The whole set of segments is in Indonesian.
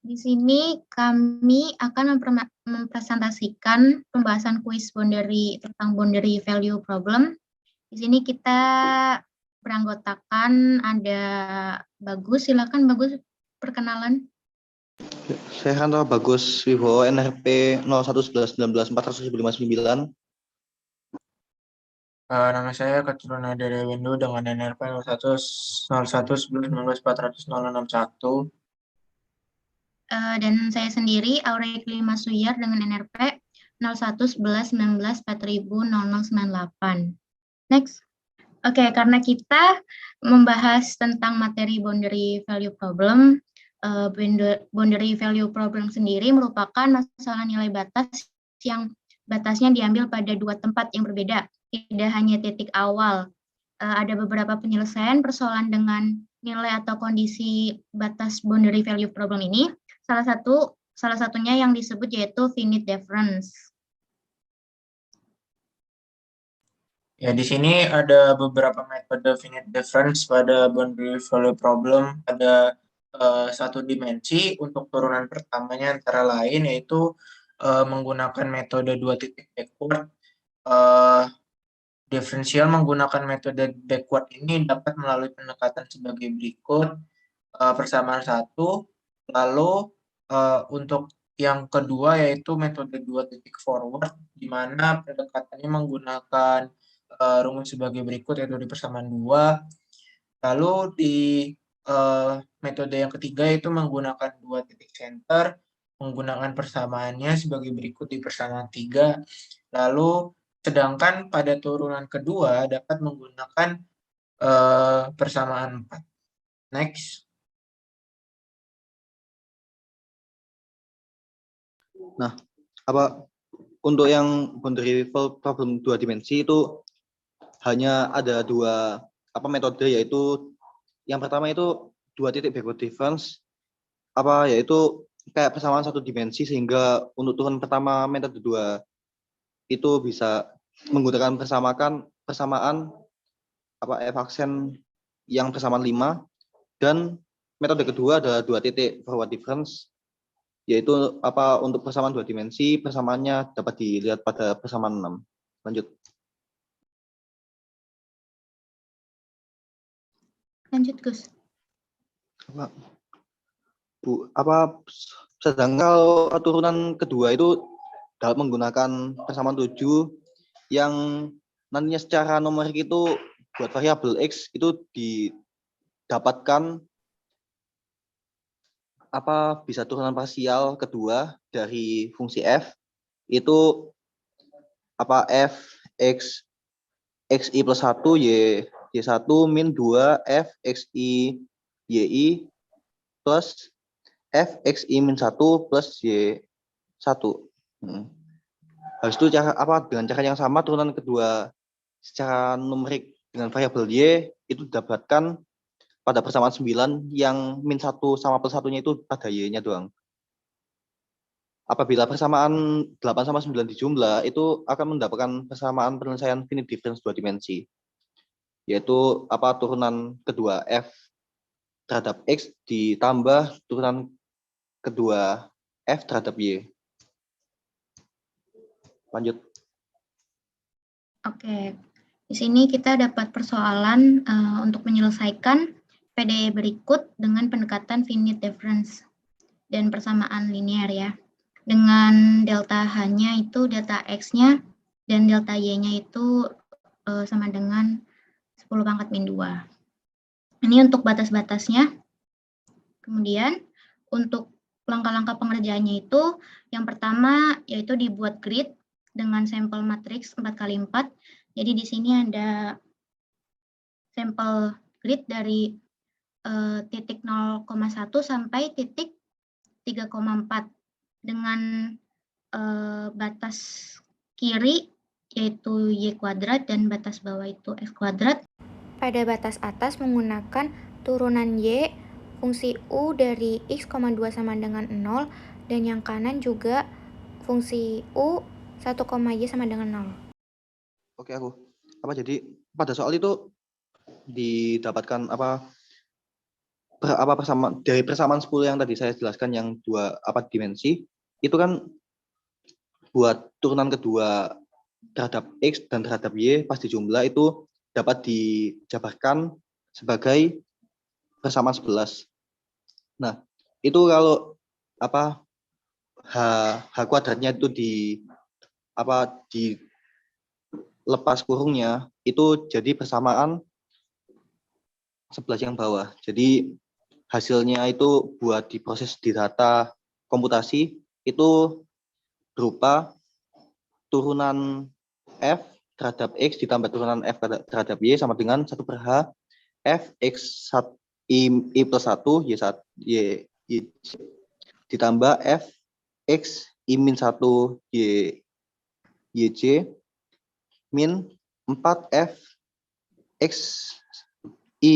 Di sini kami akan mempresentasikan pembahasan kuis boundary tentang boundary value problem. Di sini kita beranggotakan ada Bagus, silakan Bagus perkenalan. Saya Hanto Bagus Wibowo, NRP 0111194459. Nama saya Keturunan dari Windu dengan NRP 0111194461. Dan saya sendiri Aurelie Masuyar dengan NRP 011119400098. Next. Oke, karena kita membahas tentang materi boundary value problem, boundary value problem sendiri merupakan masalah nilai batas yang batasnya diambil pada dua tempat yang berbeda, tidak hanya titik awal. Ada beberapa penyelesaian persoalan dengan nilai atau kondisi batas boundary value problem ini. Salah satunya yang disebut yaitu finite difference. Ya, di sini ada beberapa metode finite difference pada boundary value problem pada satu dimensi. Untuk turunan pertamanya antara lain yaitu menggunakan metode dua titik backward. Diferensial menggunakan metode backward ini dapat melalui pendekatan sebagai berikut. Persamaan satu, lalu untuk yang kedua yaitu metode dua titik forward, di mana pendekatannya menggunakan rumus sebagai berikut, yaitu di persamaan 2. Lalu di metode yang ketiga yaitu menggunakan dua titik center, menggunakan persamaannya sebagai berikut di persamaan 3. Lalu sedangkan pada turunan kedua dapat menggunakan persamaan 4. Next. Nah, untuk yang boundary problem dua dimensi itu hanya ada dua metode, yaitu yang pertama itu dua titik backward difference, yaitu kayak persamaan satu dimensi, sehingga untuk turun pertama metode 2 itu bisa menggunakan persamaan f aksen yang persamaan 5, dan metode kedua ada dua titik forward difference, yaitu untuk persamaan dua dimensi, persamaannya dapat dilihat pada persamaan 6. Lanjut. Lanjut, Gus. Sedangkan kalau turunan kedua itu dapat menggunakan persamaan 7 yang nantinya secara numerik itu buat variabel X itu didapatkan bisa turunan parsial kedua dari fungsi f itu f x xi plus 1 y1 min 2 f xi yi plus f xi min 1 plus y1. Habis itu dengan cara yang sama turunan kedua secara numerik dengan variabel y itu didapatkan pada persamaan 9 yang min 1 sama plus 1-nya itu pada y-nya doang. Apabila persamaan 8 sama 9 dijumlah, itu akan mendapatkan persamaan penyelesaian finite difference dua dimensi, yaitu turunan kedua f terhadap x ditambah turunan kedua f terhadap y. Lanjut. Oke, di sini kita dapat persoalan untuk menyelesaikan PDE berikut dengan pendekatan finite difference dan persamaan linear ya. Dengan delta H-nya itu delta X-nya dan delta Y-nya itu sama dengan 10 pangkat min 2. Ini untuk batas-batasnya. Kemudian untuk langkah-langkah pengerjaannya itu yang pertama yaitu dibuat grid dengan sampel matriks 4x4. Jadi di sini ada sampel grid dari titik 0,1 sampai titik 3,4 dengan batas kiri yaitu y kuadrat dan batas bawah itu x kuadrat. Pada batas atas menggunakan turunan y fungsi u dari x, 2 sama dengan 0, dan yang kanan juga fungsi u 1, y sama dengan 0. Oke, jadi pada soal itu didapatkan dari persamaan 10 yang tadi saya jelaskan yang dua dimensi, itu kan buat turunan kedua terhadap X dan terhadap Y pas dijumlah itu dapat dijabarkan sebagai persamaan 11. Nah, itu kalau H kuadratnya itu dilepas kurungnya, itu jadi persamaan 11 yang bawah. Jadi hasilnya itu buat diproses di data komputasi itu berupa turunan F terhadap X ditambah turunan F terhadap Y sama dengan 1/H F X I plus 1 Y ditambah F X I min 1 YJ min 4 F X I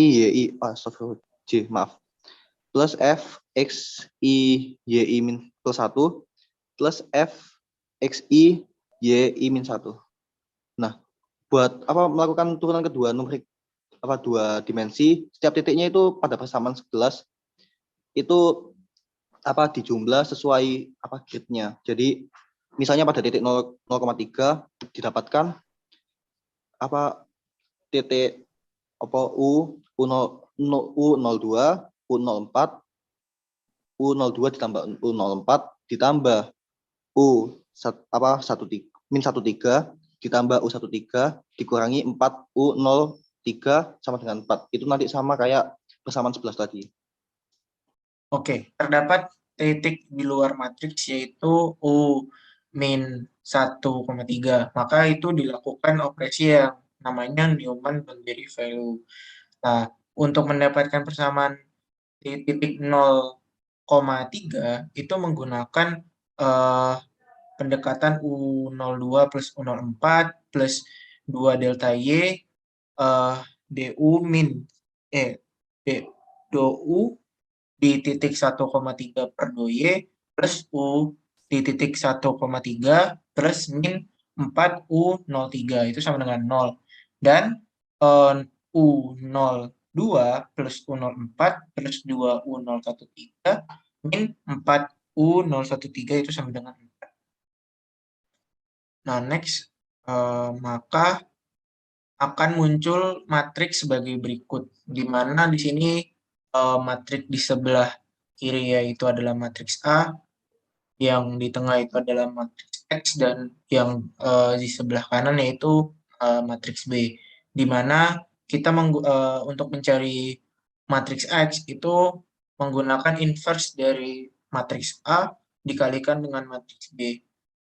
J maaf plus F X I Y min plus 1 plus F X I Y min 1. Nah, buat melakukan turunan kedua numerik dua dimensi, setiap titiknya itu pada persamaan 11 itu dijumlah sesuai gridnya. Jadi misalnya pada titik 0,3 didapatkan titik U02, U04, U02 ditambah U04 ditambah min 13 ditambah U13 dikurangi 4 U03 sama dengan 4. Itu nanti sama kayak persamaan 11 tadi. Oke, terdapat titik di luar matriks yaitu U min 1,3. Maka itu dilakukan operasi yang namanya Newman-Boundary value. Nah, untuk mendapatkan persamaan di titik 0,3 itu menggunakan pendekatan U02 plus U04 plus 2 delta Y DU di titik 1,3 per 2Y plus U di titik 1,3 plus min 4 U03 itu sama dengan 0. Dan U02 plus U04 plus 2 U013 min 4 U013 itu sama dengan 4. Nah, next, maka akan muncul matriks sebagai berikut, di mana di sini matriks di sebelah kiri yaitu adalah matriks A, yang di tengah itu adalah matriks X, dan yang di sebelah kanan yaitu matriks B, di mana kita untuk mencari matriks X itu menggunakan inverse dari matriks A dikalikan dengan matriks B.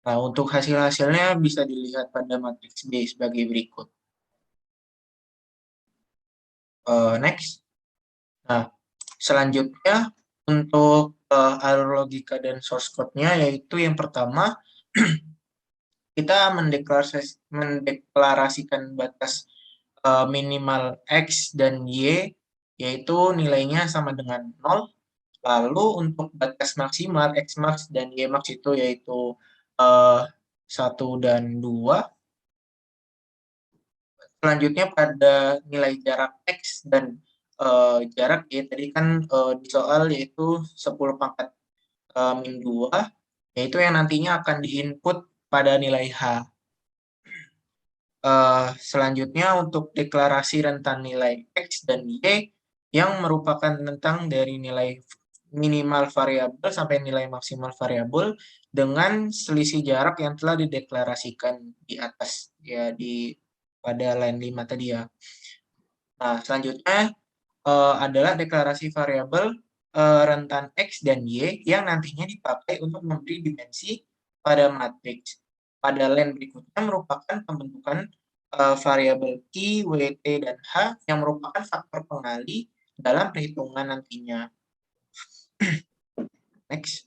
Nah, untuk hasil-hasilnya bisa dilihat pada matriks B sebagai berikut. Next. Nah, selanjutnya untuk alur logika dan source code-nya, yaitu yang pertama kita mendeklarasikan batas minimal X dan Y, yaitu nilainya sama dengan 0. Lalu untuk batas maksimal X max dan Y max itu yaitu 1 dan 2. Selanjutnya pada nilai jarak X dan jarak Y, tadi kan di soal yaitu 10 pangkat min 2, yaitu yang nantinya akan diinput pada nilai H. Selanjutnya untuk deklarasi rentan nilai X dan Y yang merupakan rentang dari nilai minimal variabel sampai nilai maksimal variabel dengan selisih jarak yang telah dideklarasikan di atas, ya, pada line 5 tadi ya. Nah, selanjutnya adalah deklarasi variabel rentan X dan Y yang nantinya dipakai untuk memberi dimensi pada matriks. Pada line berikutnya merupakan pembentukan variabel I, W, T, dan H yang merupakan faktor pengali dalam perhitungan nantinya. Next.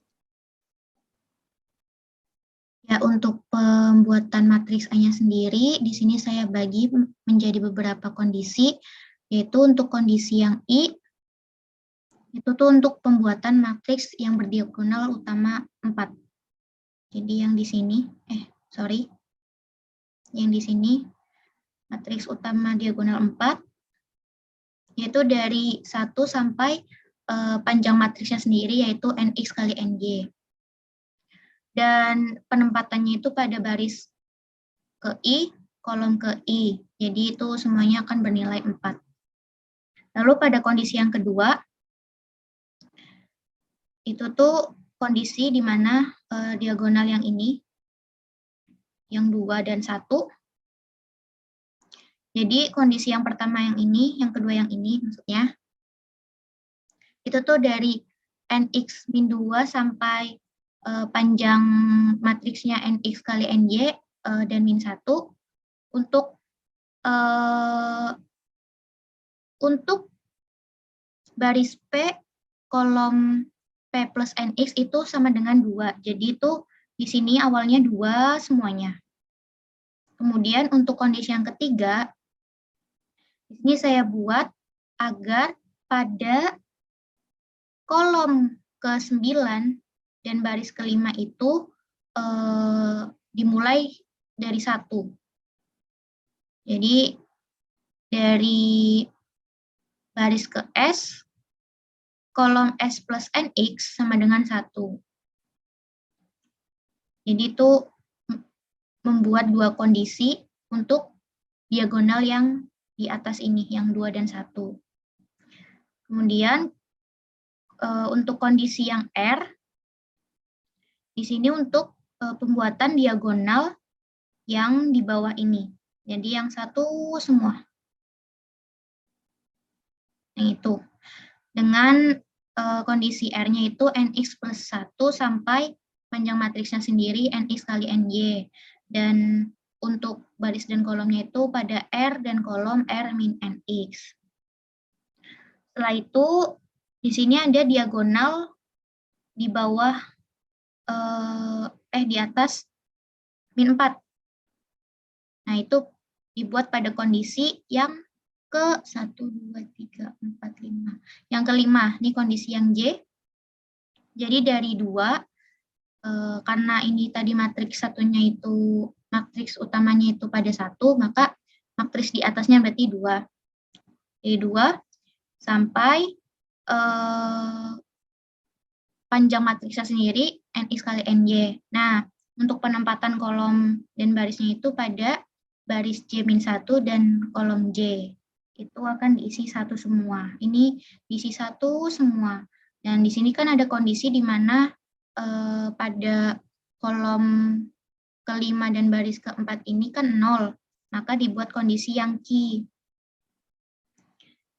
Ya, untuk pembuatan matriks A-nya sendiri, di sini saya bagi menjadi beberapa kondisi, yaitu untuk kondisi yang I, itu tuh untuk pembuatan matriks yang berdiagonal utama 4. Jadi yang di sini, yang di sini, matriks utama diagonal 4, yaitu dari 1 sampai panjang matriksnya sendiri, yaitu NX kali NY. Dan penempatannya itu pada baris ke I, kolom ke I. Jadi itu semuanya akan bernilai 4. Lalu pada kondisi yang kedua, itu tuh kondisi di mana diagonal yang ini, yang 2 dan 1. Jadi kondisi yang pertama yang ini, yang kedua yang ini maksudnya, itu tuh dari NX min 2 sampai panjang matriksnya NX kali NY dan min 1 untuk baris P kolom P plus NX itu sama dengan 2. Jadi itu di sini awalnya 2 semuanya. Kemudian untuk kondisi yang ketiga, di sini saya buat agar pada kolom ke-9 dan baris ke-5 itu dimulai dari 1. Jadi dari baris ke S, kolom S plus NX sama dengan 1. Jadi itu membuat 2 kondisi untuk diagonal yang di atas ini, yang 2 dan 1. Kemudian untuk kondisi yang R, di sini untuk pembuatan diagonal yang di bawah ini. Jadi yang 1 semua. Yang itu. Dengan kondisi R-nya itu NX plus 1 sampai panjang matriksnya sendiri NX kali NY. Dan untuk baris dan kolomnya itu pada R dan kolom R min NX. Setelah itu, di sini ada diagonal di bawah, di atas min 4. Nah, itu dibuat pada kondisi yang ke 1, 2, 3, 4, 5. Yang kelima, ini kondisi yang J. Jadi dari 2, karena ini tadi matriks satunya itu, matriks utamanya itu pada 1, maka matriks di atasnya berarti 2. Jadi 2 sampai panjang matriksnya sendiri NX kali NY. Nah, untuk penempatan kolom dan barisnya itu pada baris J-1 dan kolom J. Itu akan diisi 1 semua. Ini diisi 1 semua. Dan di sini kan ada kondisi di mana pada kolom ke-5 dan baris ke-4 ini kan 0. Maka dibuat kondisi yang Q.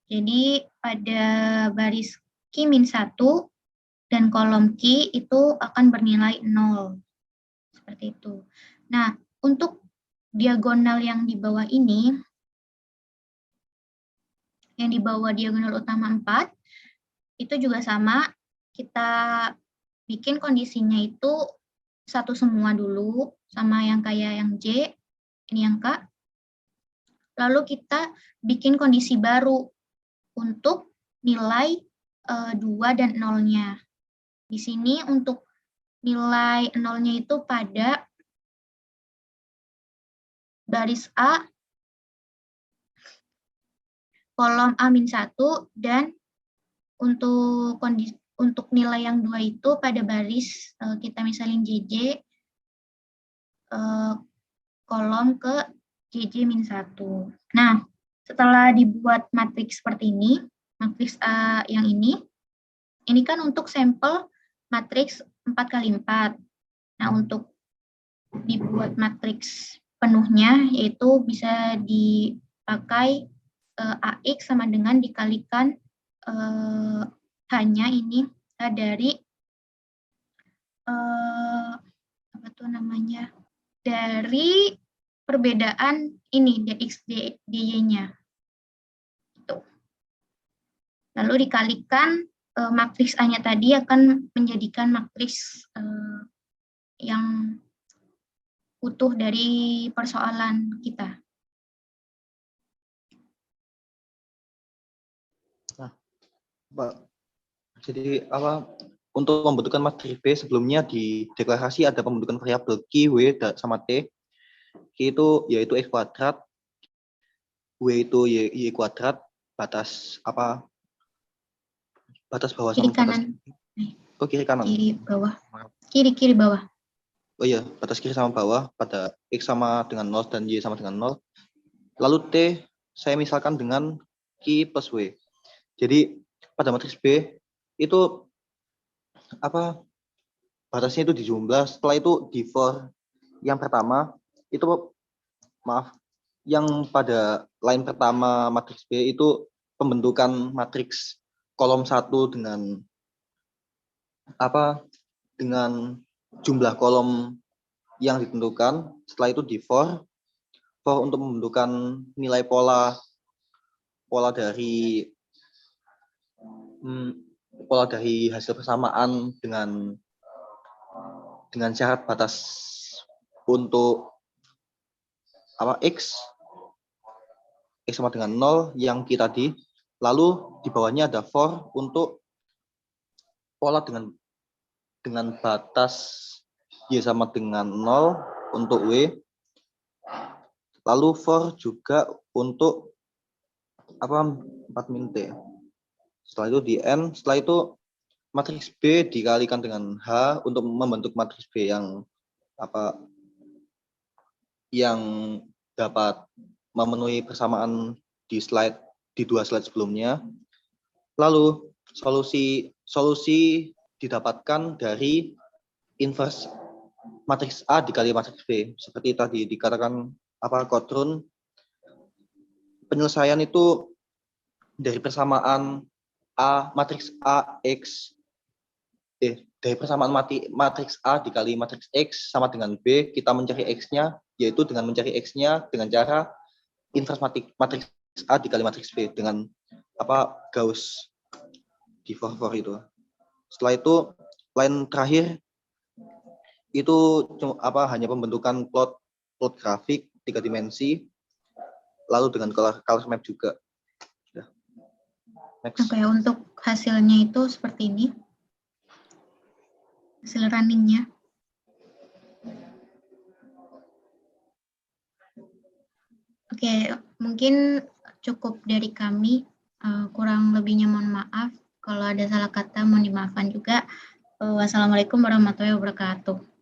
Jadi pada baris Q-1 dan kolom Q itu akan bernilai 0. Seperti itu. Nah, untuk diagonal yang di bawah ini, yang di bawah diagonal utama 4, itu juga sama, kita bikin kondisinya itu 1 semua dulu, sama yang kayak yang J, ini yang K. Lalu kita bikin kondisi baru untuk nilai 2 dan 0-nya. Di sini untuk nilai 0-nya itu pada baris A, kolom A-1, dan untuk nilai yang 2 itu pada baris kita misalin JJ, kolom ke JJ-1. Nah, setelah dibuat matriks seperti ini, matriks A yang ini kan untuk sampel matriks 4x4. Nah, untuk dibuat matriks penuhnya, yaitu bisa dipakai AX sama dengan dikalikan hanya ini dari apa tuh namanya, dari perbedaan ini dx dy-nya. Lalu dikalikan matriks A-nya tadi akan menjadikan matriks yang utuh dari persoalan kita. Nah, Pak, jadi untuk membentukkan matriks B sebelumnya di deklarasi ada pembentukan variabel Q, W, sama T. Q itu yaitu X kuadrat, W itu Y kuadrat, batas batas bawah Kiri sama batas kanan. oh kiri kanan. Kiri bawah. Kiri bawah. Oh iya, batas kiri sama bawah pada X sama dengan 0 dan Y sama dengan 0. Lalu T saya misalkan dengan Q plus W. Jadi pada matriks B itu batasnya itu dijumlah, setelah itu di for yang pertama itu yang pada line pertama matriks B itu pembentukan matriks kolom 1 dengan jumlah kolom yang ditentukan. Setelah itu di for untuk pembentukan nilai pola dari hasil persamaan dengan syarat batas untuk X sama dengan 0 yang kita tadi. Lalu di bawahnya ada for untuk pola dengan batas Y sama dengan 0 untuk W. Lalu for juga untuk 4-T. Setelah itu di N, setelah itu matriks B dikalikan dengan H untuk membentuk matriks B yang dapat memenuhi persamaan di 2 slide sebelumnya. Lalu solusi didapatkan dari inverse matriks A dikali matriks B. Seperti tadi dikatakan Kotrun, penyelesaian itu dari persamaan matriks A X dari persamaan matriks A dikali matriks X sama dengan B, kita mencari X-nya, yaitu dengan mencari X-nya dengan cara inverse matriks A dikali matriks B dengan Gauss di for itu. Setelah itu line terakhir itu hanya pembentukan plot grafik 3 dimensi, lalu dengan color map juga. Next. Oke, untuk hasilnya itu seperti ini. Hasil runningnya. Oke, mungkin cukup dari kami. Kurang lebihnya mohon maaf. Kalau ada salah kata mohon dimaafkan juga. Wassalamualaikum warahmatullahi wabarakatuh.